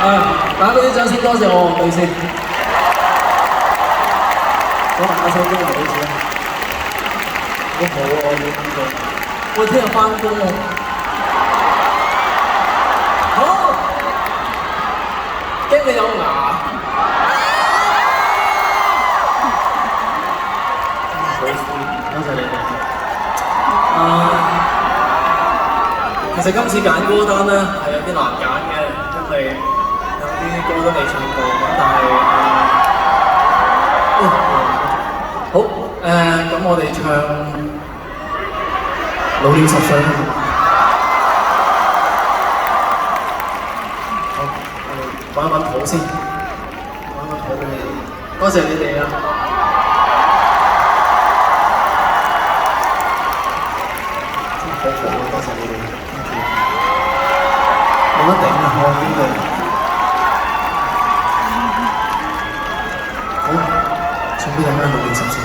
大家俾啲掌聲，多謝我樂隊先。講埋首歌好似好好啊！我見到，我聽日翻工喎。好，驚你有牙。多謝你哋。其實今次揀歌單咧係有啲難揀嘅，因為有啲歌都未唱過，咁但係好咁我哋唱老了10歲啦。好，我哋揾一揾譜先，揾一揾譜俾你哋。多謝你哋啊！真係好好啊！多謝你哋。冇得頂啊！我呢度好，送俾大家老了10歲。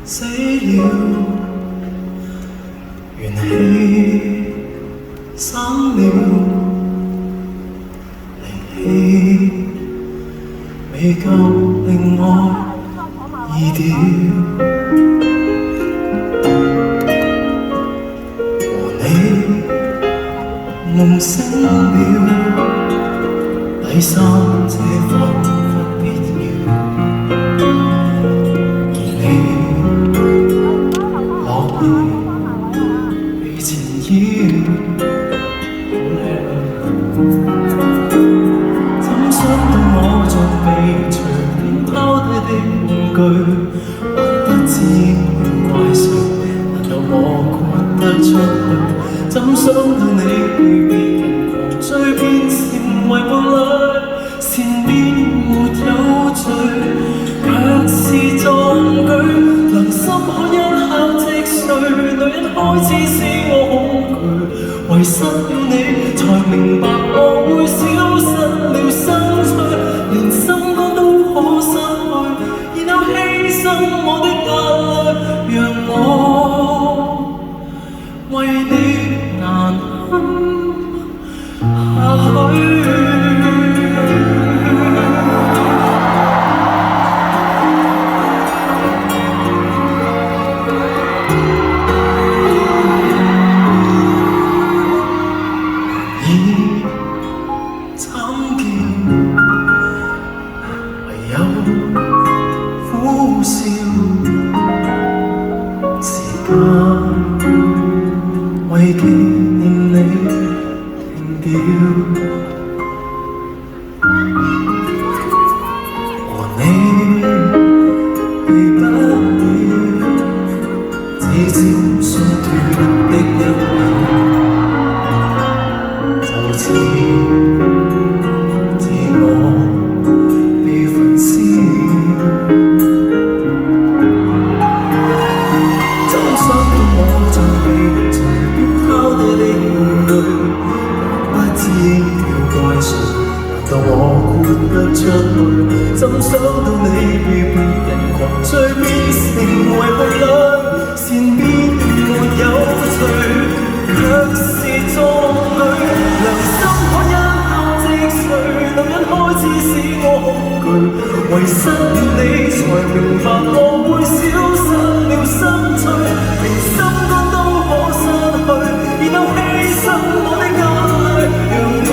死了，元氣生了，靈氣未夠令我移掉，和你夢醒了，第三者彷彿必要。被纏繞，怎想到我像被隨便拋低的玩具，還不知要怪誰？難道我豁得出去？怎想到你被別人狂追，變成為伴侶，善變沒有罪，卻是壯舉。良心可一刻即碎，女人開始使我恐懼，為失了你才明白我會消失了生趣，連心肝都可失去，然後犧牲我的眼淚，讓我為你難堪下去。為紀念你停掉，和你避不掉，這漸送斷的一吻，就似我被焚燒。怎想到我像被隨便拋低的玩具，不知要怪誰？難道我豁得出去？怎想到你被別人狂追，變成為伴侶，善變沒有罪，卻是壯舉。良心可一刻即碎，女人開始使我恐懼，為失了你才明白我會消失了生趣，連心肝都可失去，然後犧牲我的眼淚，讓我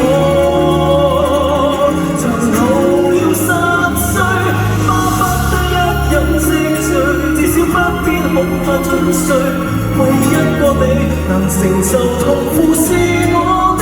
就老了10歲，巴不得一飲即醉，至少不必恐怕盡碎，唯一個你能承受痛苦是我。